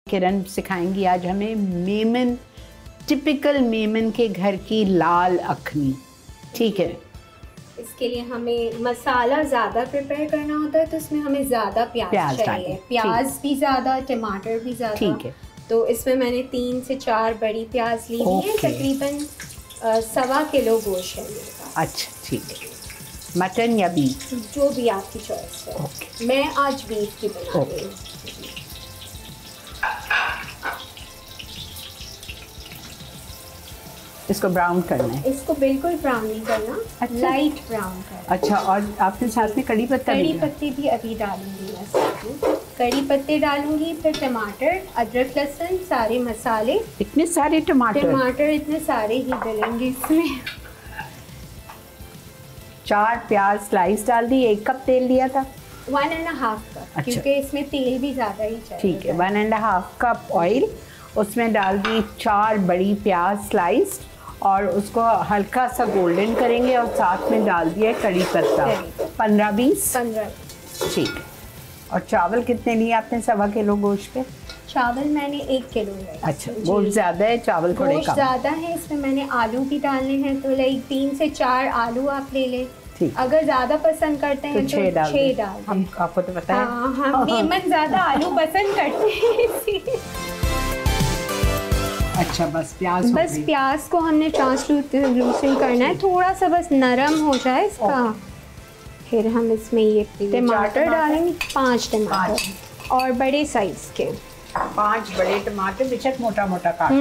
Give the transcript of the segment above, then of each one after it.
किरण सिखाएंगी आज हमें मेमन, टिपिकल मेमन के घर की लाल अखनी। ठीक है, इसके लिए हमें मसाला ज़्यादा प्रिपेयर करना होता है तो इसमें हमें ज़्यादा प्याज चाहिए। प्याज भी ज़्यादा, टमाटर भी ज़्यादा। ठीक है, तो इसमें मैंने 3 से 4 बड़ी प्याज ली हुई है। तकरीबन 1.25 किलो गोश्त है मेरे पास। अच्छा ठीक है, मटन या बीफ जो भी आपकी चॉइस है। मैं आज बीफ की बना रही हूँ। इसको ब्राउन करना है? इसको बिल्कुल ब्राउन नहीं करना। अच्छा। लाइट ब्राउन करना। अच्छा, और आपने साथ में कड़ी पत्ता? कड़ी पत्ते भी अभी डालूंगी मैं साथ में। कड़ी पत्ते डालूंगी, फिर टमाटर, अदरक, लहसुन, सारे मसाले। इतने सारे टमाटर इतने सारे ही डलेंगे इसमें। 4 प्याज स्लाइस डाल दी। 1 कप तेल लिया था? 1.5 कप। अच्छा। क्योंकि इसमें तेल भी ज़्यादा ही चाहिए। ठीक है, 1.5 कप ऑयल, उसमें डाल दी 4 बड़ी प्याज स्लाइस और उसको हल्का सा गोल्डन करेंगे और साथ में डाल दिया कड़ी पत्ता। 15-20? 15। ठीक है। और चावल कितने लिए आपने? 1.25 किलो गोश्त पे? चावल मैंने 1 किलो लिया। अच्छा, गोश्त ज़्यादा है, चावल थोड़े कम। गोश्त ज़्यादा है, इसमें मैंने आलू भी डालने हैं तो लाइक 3 से 4 आलू आप ले लें। अगर ज़्यादा पसंद करते हैं तो 6 डाल। हम आपको तो पता है। हम मेमन ज़्यादा आलू पसंद करते हैं। अच्छा, बस प्याज को हमने ट्रांसलूसेंट करना है, थोड़ा सा बस नरम हो जाए इसका। फिर हम इसमें ये टमाटर डालेंगे, 5 टमाटर और बड़े साइज के 5 बड़े टमाटर, बेशक मोटा मोटा काट।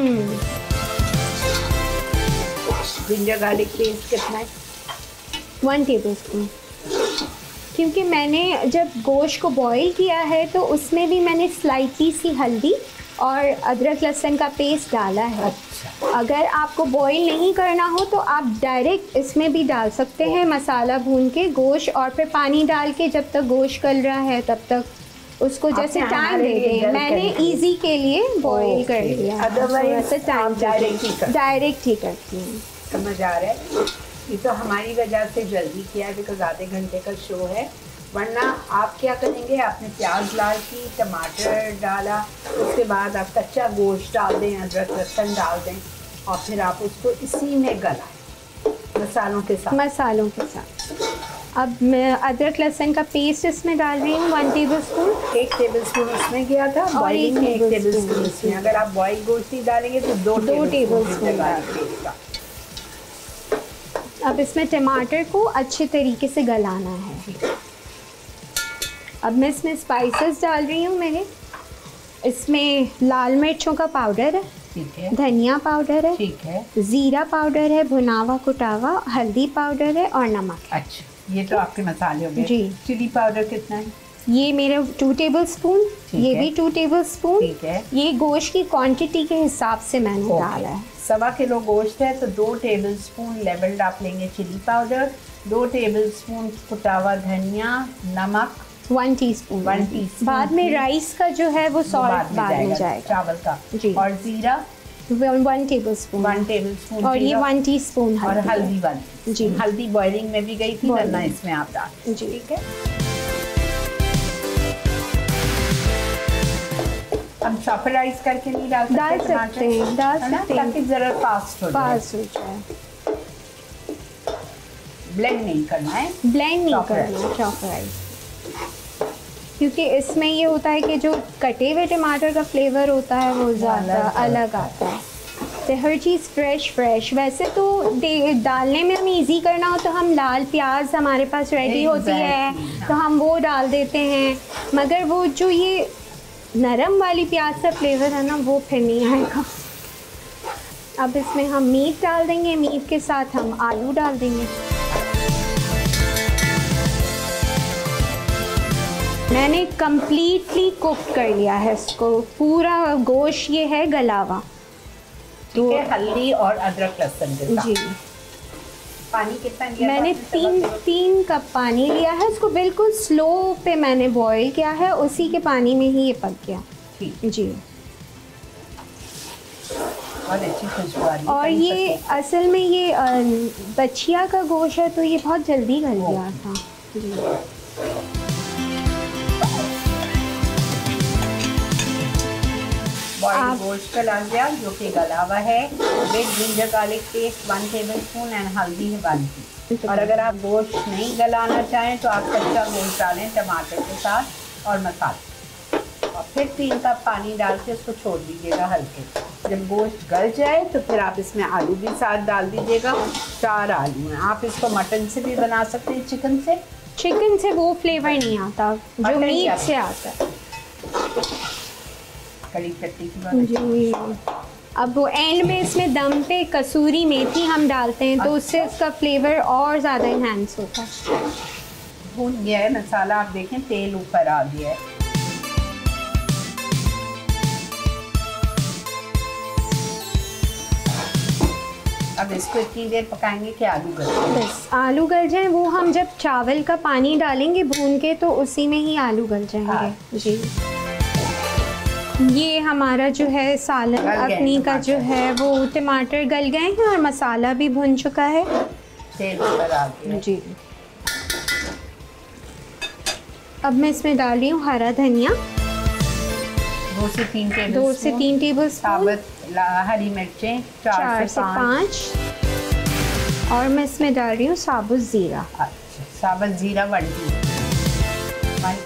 जिंजर गार्लिक पेस्ट कितना है? 1 टेबलस्पून। क्योंकि मैंने जब गोश्त को बॉईल किया है तो उसमें भी मैंने स्लाइटली सी हल्दी और अदरक लहसुन का पेस्ट डाला है। अच्छा। अगर आपको बॉईल नहीं करना हो तो आप डायरेक्ट इसमें भी डाल सकते हैं, मसाला भून के गोश्त, और फिर पानी डाल के जब तक गोश्त गल रहा है तब तक उसको जैसे टाइम दे दें। मैंने इजी के लिए बॉईल कर लिया, अदरवाइज टाइम डायरेक्ट ही करती हूँ। समझ आ रहा है? ये तो हमारी वजह से जल्दी किया है बिकॉज आधे घंटे का शो है, वरना आप क्या करेंगे, आपने प्याज लाल की, टमाटर डाला, उसके बाद आप कच्चा गोश्त डाल दें, अदरक लहसुन डाल दें और फिर आप उसको इसी में गलाएं मसालों के साथ। अब मैं अदरक लहसुन का पेस्ट इसमें डाल रही हूँ 1 टेबलस्पून। 1 टेबलस्पून उसमें गया था, बॉइलिंग में 1 टेबलस्पून इसमें। अगर आप बॉइल गोश्त ही डालेंगे तो 2 टेबलस्पून डालेंगे। अब इसमें टमाटर को अच्छे तरीके से गलाना है। अब मैं इसमें स्पाइसेस डाल रही हूँ मेरे। इसमें लाल मिर्चों का पाउडर है, ठीक है, धनिया पाउडर है, ठीक है, ज़ीरा पाउडर है, भुनावा कुटावा, हल्दी पाउडर है और नमक। अच्छा, ये तो आपके मसाले हो गए जी। चिली पाउडर कितना है? ये मेरे 2 टेबलस्पून, ये भी 2 टेबलस्पून। ठीक है। ये गोश्त की क्वांटिटी के हिसाब से मैंने डाला है। 1.25 किलो गोश्त है तो 2 टेबलस्पून लेवल्ड आप लेंगे चिली पाउडर, 2 टेबलस्पून कुटावा धनिया, नमक 1 टीस्पून। बाद में राइस का जो है वो सॉल्ट बाद में जाएगा, चावल का जी। और जीरा 1 टेबलस्पून। 1 टेबलस्पून और ये 1 टीस्पून और हल्दी 1 जी। हल्दी बॉइलिंग में भी गई थी, वरना इसमें आप डाल जी। ठीक है, हम सॉफ्टराइज करके नहीं डाल सकते हैं, ताकि जरा फास्ट हो जाए। ब्लेंड नहीं करना है, सॉफ्टराइज। क्योंकि इसमें ये होता है कि जो कटे हुए टमाटर का फ्लेवर होता है वो ज़्यादा अलग आता है। तो हर चीज़ फ्रेश। वैसे तो डालने में हमें इजी करना हो तो हम लाल प्याज हमारे पास रेडी होती है तो हम वो डाल देते हैं, मगर वो जो ये नरम वाली प्याज का फ्लेवर है ना वो फिर नहीं आएगा। अब इसमें हम मीट डाल देंगे, मीट के साथ हम आलू डाल देंगे। मैंने कंप्लीटली कुक कर लिया है इसको, पूरा गोश्त ये है गलावा। तो हल्दी और अदरक लहसुन के साथ। जी। पानी कितना लिया? मैंने 3 कप पानी लिया है, इसको बिल्कुल स्लो पे मैंने बॉईल किया है, उसी के पानी में ही ये पक गया। ठीक जी। बहुत अच्छी खुशबू आ रही है। और ये असल में ये बछिया का गोश्त है तो ये बहुत जल्दी गल गया था। जी। बॉइल्ड गोश्त का लाजिया जो कि गला हुआ है, with ginger garlic paste 1 tablespoon and हल्दी है 1 टी। और अगर आप गोश्त नहीं गलाना चाहें तो आप कच्चा गोश्त डालें टमाटर के साथ और मसाले, और फिर 3 कप पानी डाल के उसको छोड़ दीजिएगा हल्के। जब गोश्त गल जाए तो फिर आप इसमें आलू भी साथ डाल दीजिएगा। 4 आलू हैं। आप इसको मटन से भी बना सकते हैं, चिकन से। चिकन से वो फ्लेवर नहीं आता जो मीट से आता है। कड़ी चट्टी की बात जी। अब वो एंड में इसमें दम पे कसूरी मेथी हम डालते हैं तो उससे इसका फ्लेवर और ज़्यादा इन्हांस होता है। भून गया है मसाला, आप देखें तेल ऊपर आ गया है। अब इसको इतनी देर पकाएंगे कि आलू गल जाए। बस आलू गल जाए, वो हम जब चावल का पानी डालेंगे भून के तो उसी में ही आलू गल जाएंगे। जी। ये हमारा जो है सालन अखनी का जो है वो टमाटर गल गए हैं और मसाला भी भुन चुका है। तेल ऊपर आ गया जी। अब मैं इसमें डाल रही हूँ हरा धनिया 2 से 3 टेबल साबुत हरी मिर्चें 4 से 5 और मैं इसमें डाल रही हूँ साबुत ज़ीरा। अच्छा, साबुत ज़ीरा 1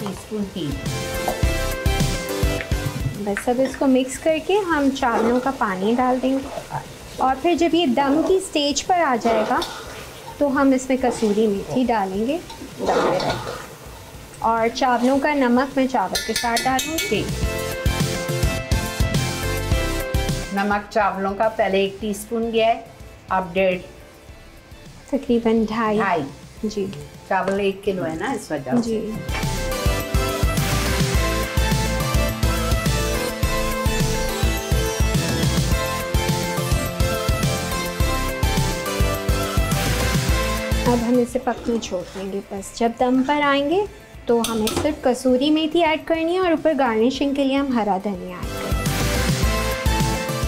टीस्पून टी। बस अब इसको मिक्स करके हम चावलों का पानी डाल देंगे और फिर जब ये दम की स्टेज पर आ जाएगा तो हम इसमें कसूरी मेथी डालेंगे दम पे रख। और चावलों का नमक मैं चावल के साथ डालूँगी। नमक चावलों का पहले 1 टीस्पून गया है, अब 1.5 तकरीबन 2.5 जी। चावल 1 किलो है ना, इस वजह जी। अब हम इसे पकने छोड़ देंगे। बस जब दम पर आएंगे तो हमें सिर्फ कसूरी मेथी ऐड करनी है और ऊपर गार्निशिंग के लिए हम हरा धनिया ऐड करेंगे।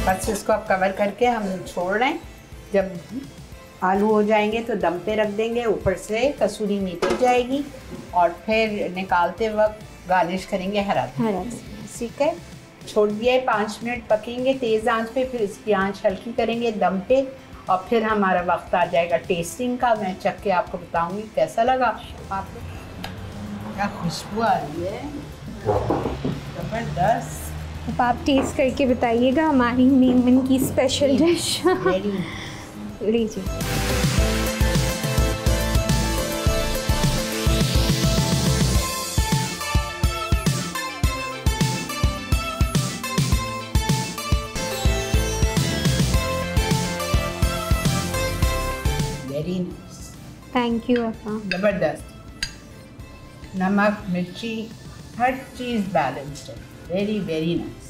बस इसको अब कवर करके हम छोड़ रहे हैं। जब आलू हो जाएंगे तो दम पे रख देंगे, ऊपर से कसूरी मेथी जाएगी और फिर निकालते वक्त गार्निश करेंगे हरा धनिया। ठीक है, छोड़ दिया है 5 मिनट पकेंगे तेज़ आंच पे, फिर इसकी आंच हल्की करेंगे दम पे और फिर हमारा वक्त आ जाएगा टेस्टिंग का। मैं चख के आपको बताऊंगी कैसा लगा। आपको क्या खुशबू आ रही है, ज़बरदस्त। अब आप टेस्ट करके बताइएगा हमारी मेमन की स्पेशल डिश। लीजिए। वेरी नाइस, थैंक यू अपा। ज़बरदस्त। नमक मिर्ची हर चीज़ बैलेंस्ड है, वेरी वेरी नाइस।